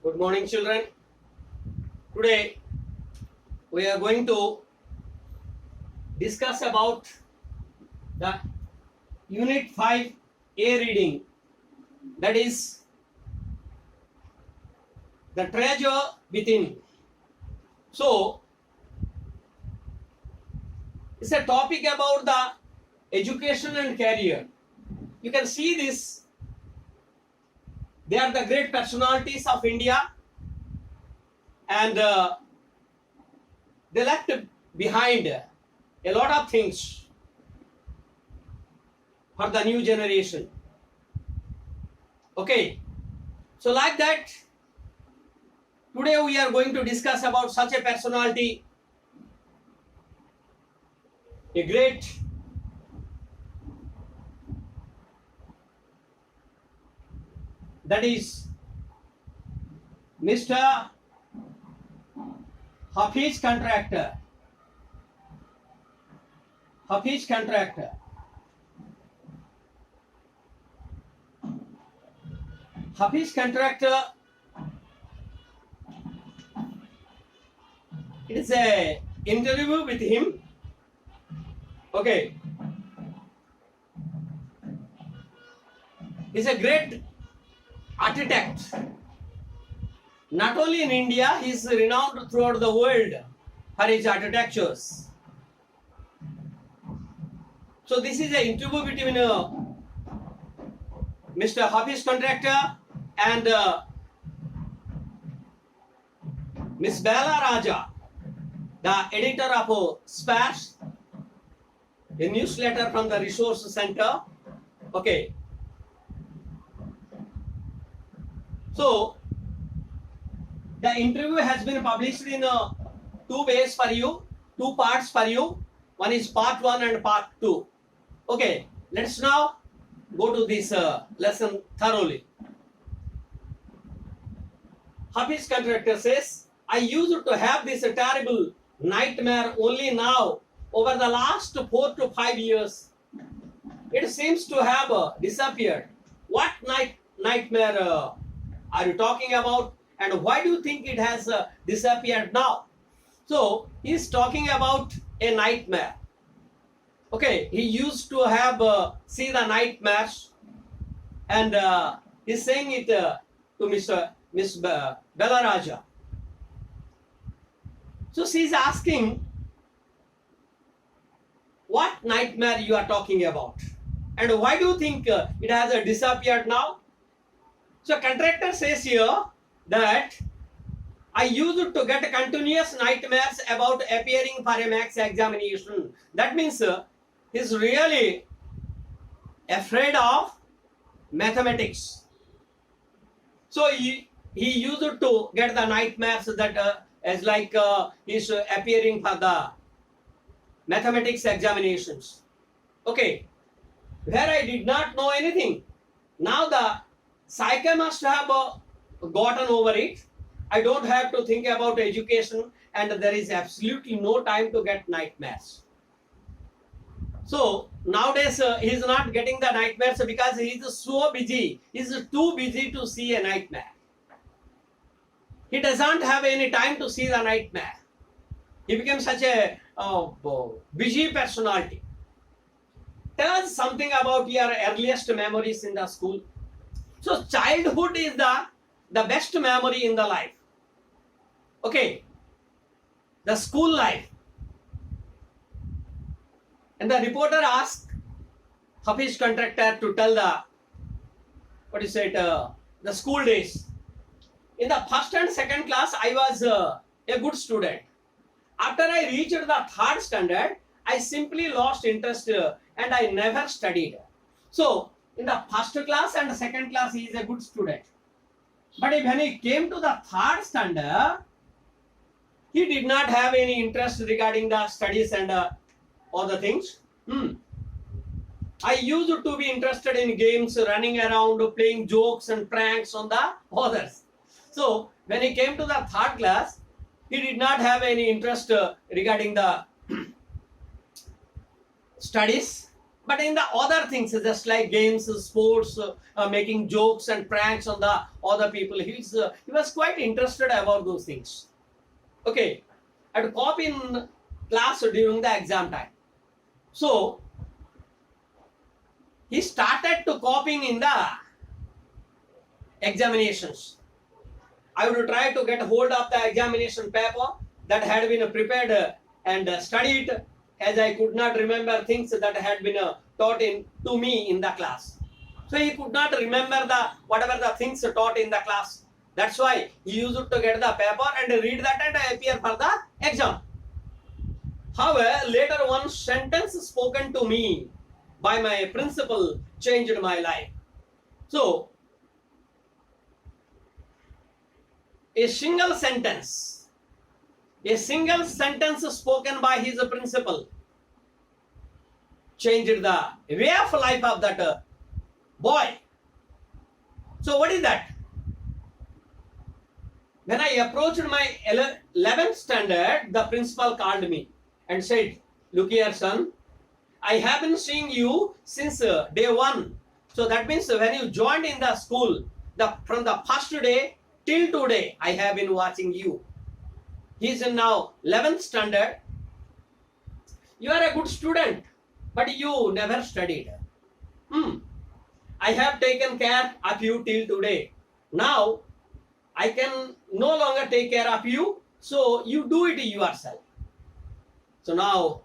Good morning, children. Today we are going to discuss about the Unit 5 A reading, that is the treasure within. So, it's a topic about the education and career. You can see this. They are the great personalities of India, and they left behind a lot of things for the new generation. Okay, so like that, today we are going to discuss about such a personality, a great that is Mr. Hafiz Contractor. Hafiz Contractor. Hafiz Contractor, it is a interview with him. Okay. He's a great architect. Not only in India, he is renowned throughout the world for his architectures. So this is an interview between Mr. Hafiz Contractor and Miss Bella Raja, the editor of SPARS, a newsletter from the Resource Center. Okay. So, the interview has been published in two ways for you, two parts for you. One is part 1 and part 2. Okay, let's now go to this lesson thoroughly. Hafiz Contractor says, I used to have this terrible nightmare only now. Over the last 4 to 5 years, it seems to have disappeared. What nightmare are you talking about, and why do you think it has disappeared now? So he is talking about a nightmare. Okay, he used to have see the nightmares, and he's saying it to Miss Bella Raja. So she's asking, what nightmare you are talking about, and why do you think it has disappeared now? So Contractor says here that I used to get continuous nightmares about appearing for a maths examination. That means he's really afraid of mathematics. So he used to get the nightmares that as like he's appearing for the mathematics examinations. Okay, where I did not know anything. Now the psyche must have gotten over it. I don't have to think about education, and there is absolutely no time to get nightmares. So nowadays he is not getting the nightmares because he is so busy. He is too busy to see a nightmare. He doesn't have any time to see the nightmare. He became such a busy personality. Tell us something about your earliest memories in the school. So childhood is the best memory in the life. Okay, the school life. And the reporter asked Hafiz Contractor to tell the school days. In the first and second class, I was a good student. After I reached the third standard, I simply lost interest and I never studied. So in the first class and the second class, he is a good student. But when he came to the third standard, he did not have any interest regarding the studies and other things. I used to be interested in games, running around, playing jokes and pranks on the others. So when he came to the third class, he did not have any interest regarding the studies But in the other things, just like games, sports, making jokes and pranks on the other people, he was quite interested about those things. Okay, I had to copy in class during the exam time. So he started to copying in the examinations. I would try to get hold of the examination paper that had been prepared and studied, as I could not remember things that had been taught to me in the class. So he could not remember whatever the things taught in the class. That's why he used to get the paper and read that and appear for the exam. However, later one sentence spoken to me by my principal changed my life. So, a single sentence spoken by his principal changed the way of life of that boy. So what is that? When I approached my 11th standard, the principal called me and said, "Look here, son, I have been seeing you since day one. So that means when you joined in the school, from the first day till today, I have been watching you. He is in now 11th standard. You are a good student, but you never studied. I have taken care of you till today. Now, I can no longer take care of you, so you do it yourself." So now,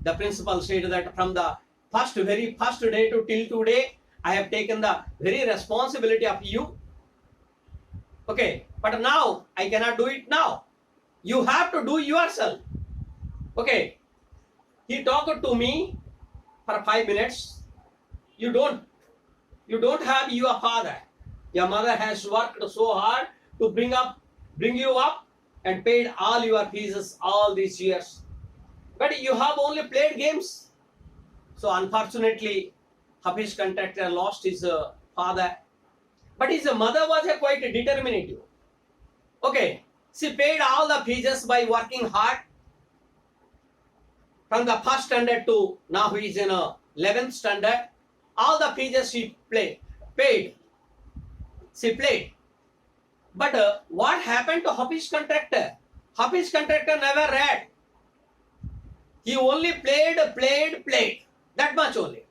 the principal said that from the very first day to till today, I have taken the very responsibility of you. Okay, but now I cannot do it now. You have to do yourself. Okay, he talked to me for 5 minutes. You don't have your father. Your mother has worked so hard to bring you up and paid all your fees all these years. But you have only played games. So unfortunately, Hafiz contractor lost his father. But his mother was quite determinative. Okay, she paid all the fees by working hard. From the first standard to now he is in 11th standard. All the fees she paid. She played. But what happened to Hafiz contractor? Hafiz contractor never read. He only played. That much only.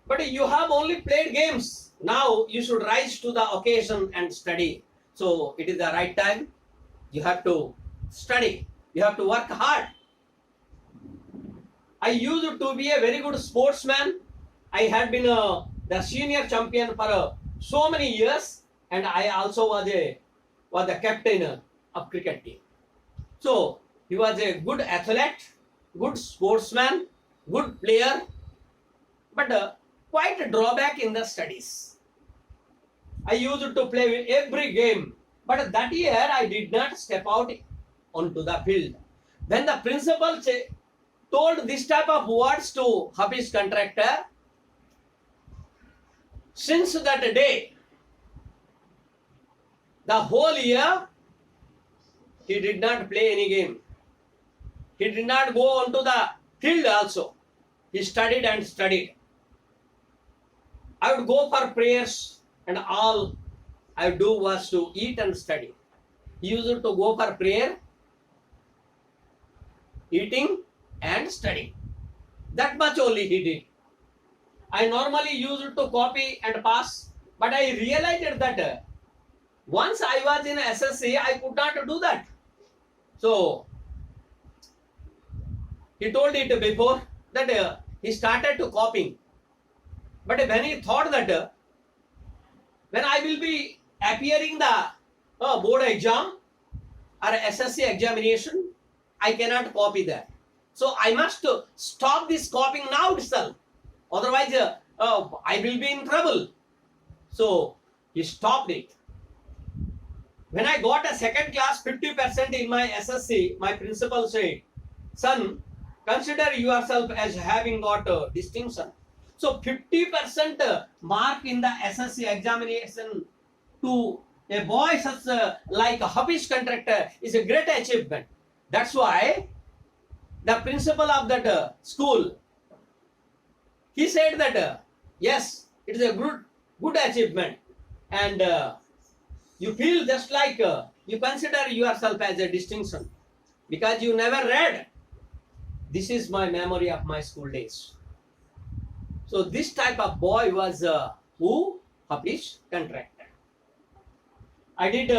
But you have only played games. Now you should rise to the occasion and study. So it is the right time. You have to study. You have to work hard. I used to be a very good sportsman. I had been the senior champion for so many years, and I also was the captain of cricket team. So he was a good athlete, good sportsman, good player, but quite a drawback in the studies. I used to play every game, but that year I did not step out onto the field. When the principal told this type of words to Hafiz contractor, since that day, the whole year, he did not play any game. He did not go onto the field also. He studied and studied. I would go for prayers and all I would do was to eat and study. He used to go for prayer, eating and studying. That much only he did. I normally used to copy and pass, but I realized that once I was in SSC, I could not do that. So, he told it before that he started to copying. But when he thought that when I will be appearing the board exam or SSC examination, I cannot copy that. So I must stop this copying now itself. Otherwise, I will be in trouble. So he stopped it. When I got a second class 50% in my SSC, my principal said, "Son, consider yourself as having got a distinction." So 50% mark in the SSC examination to a boy such like a Hafiz contractor is a great achievement. That's why the principal of that school, he said that yes, it is a good achievement, and you feel just like you consider yourself as a distinction because you never read. This is my memory of my school days. So this type of boy was who published contractor. I did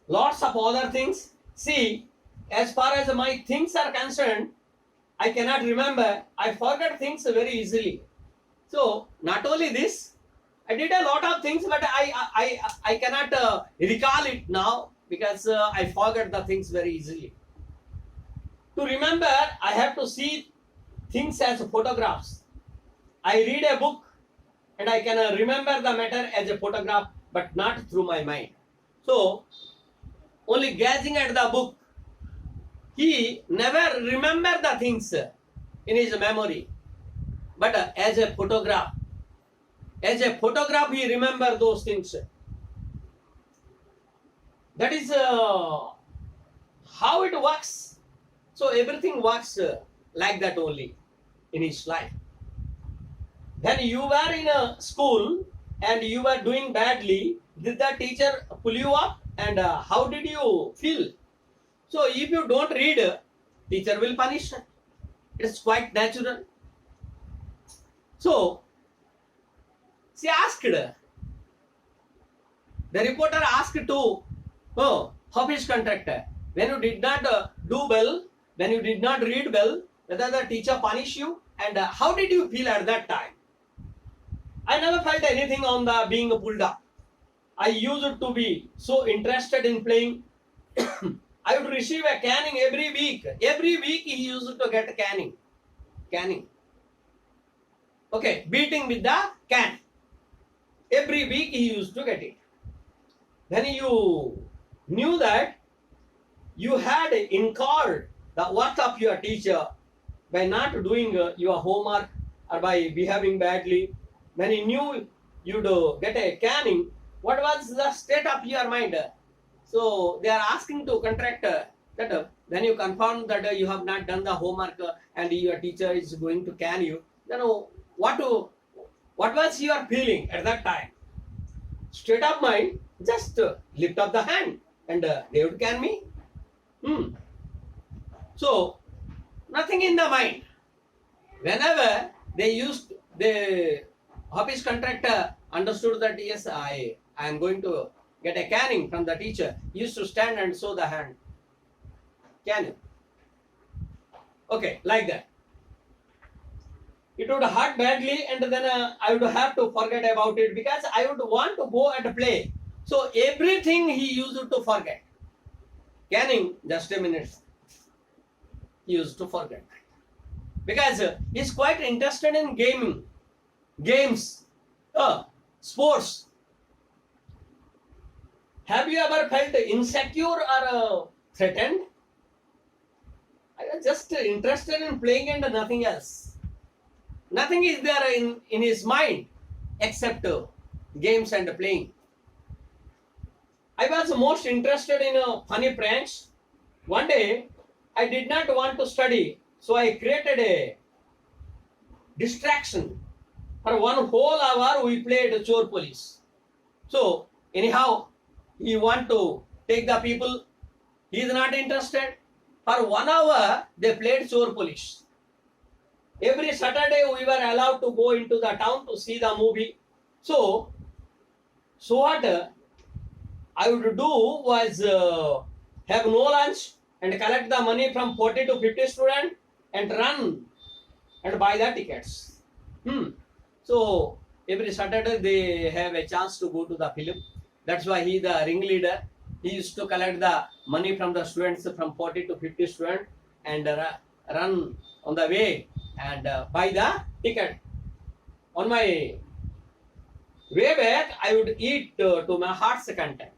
lots of other things. See, as far as my things are concerned, I cannot remember. I forget things very easily. So not only this, I did a lot of things, but I cannot recall it now because I forget the things very easily. To remember, I have to see things as photographs. I read a book and I can remember the matter as a photograph, but not through my mind. So, only gazing at the book, he never remember the things in his memory, but as a photograph. As a photograph, he remember those things. That is how it works. So everything works like that only in his life. When you were in a school and you were doing badly, did the teacher pull you up, and how did you feel? So if you don't read, teacher will punish. It's quite natural. So she asked, the reporter asked to office contractor, when you did not do well, when you did not read well, whether the teacher punish you, and how did you feel at that time? I never felt anything on the being pulled up. I used to be so interested in playing. I would receive a caning every week. Every week he used to get caning. Caning. Okay, beating with the can. Every week he used to get it. Then you knew that you had incurred the work of your teacher by not doing your homework or by behaving badly. When you knew you'd get a caning, what was the state of your mind? So they are asking to contractor that when you confirm that you have not done the homework and your teacher is going to can you, then what was your feeling at that time? State of mind, just lift up the hand and they would can me. So nothing in the mind. Whenever the office contractor understood that yes, I am going to get a caning from the teacher, he used to stand and show the hand. Can you? Okay, like that. It would hurt badly, and then I would have to forget about it because I would want to go and play. So everything he used to forget. Caning, just a minute. He used to forget. Because he's quite interested in gaming, games, sports. Have you ever felt insecure or threatened? I was just interested in playing and nothing else. Nothing is there in his mind except games and playing. I was most interested in funny pranks. One day, I did not want to study, so I created a distraction. For 1 whole hour, we played chore police. So, anyhow, he want to take the people. He is not interested. For 1 hour, they played chore police. Every Saturday, we were allowed to go into the town to see the movie. So what I would do was have no lunch and collect the money from 40 to 50 students and run and buy the tickets. So every Saturday they have a chance to go to the film. That's why he the ringleader. He used to collect the money from the students from 40 to 50 students and run on the way and buy the ticket. On my way back, I would eat to my heart's content.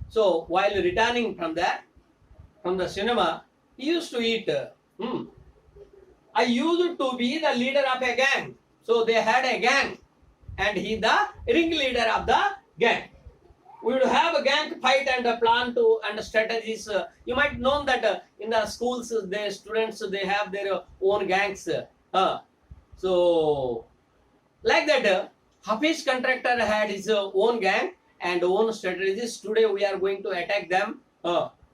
So while returning from the cinema, he used to eat. I used to be the leader of a gang. So they had a gang and he the ringleader of the gang. we would have a gang fight and a plan to and strategies. You might know that in the schools, the students they have their own gangs. So like that, Hafiz contractor had his own gang and own strategies. Today we are going to attack them.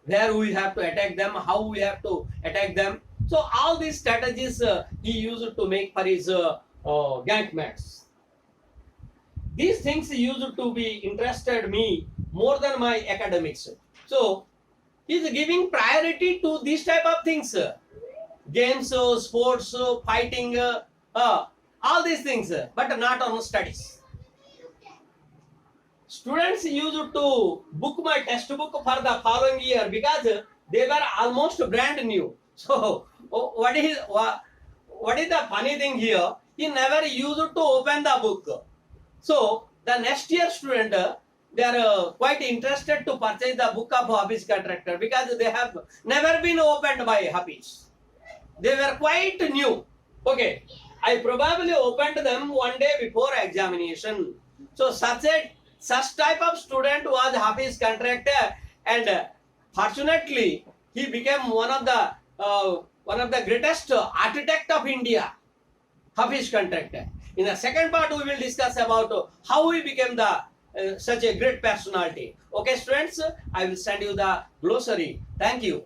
Where we have to attack them, how we have to attack them. So all these strategies he used to make for his gang mates. These things used to be interested me more than my academics. So he's giving priority to these type of things, games, sports, fighting, all these things, but not on studies. Students used to book my textbook for the following year because they were almost brand new. So what is the funny thing here? He never used to open the book. So the next year student, they are quite interested to purchase the book of Hafiz contractor because they have never been opened by Hafiz. They were quite new. Okay, I probably opened them one day before examination. So such type of student was Hafiz contractor, and fortunately he became one of the greatest architect of India, Hafiz contractor. In the second part, we will discuss about how he became such a great personality. Okay, students, I will send you the glossary. Thank you.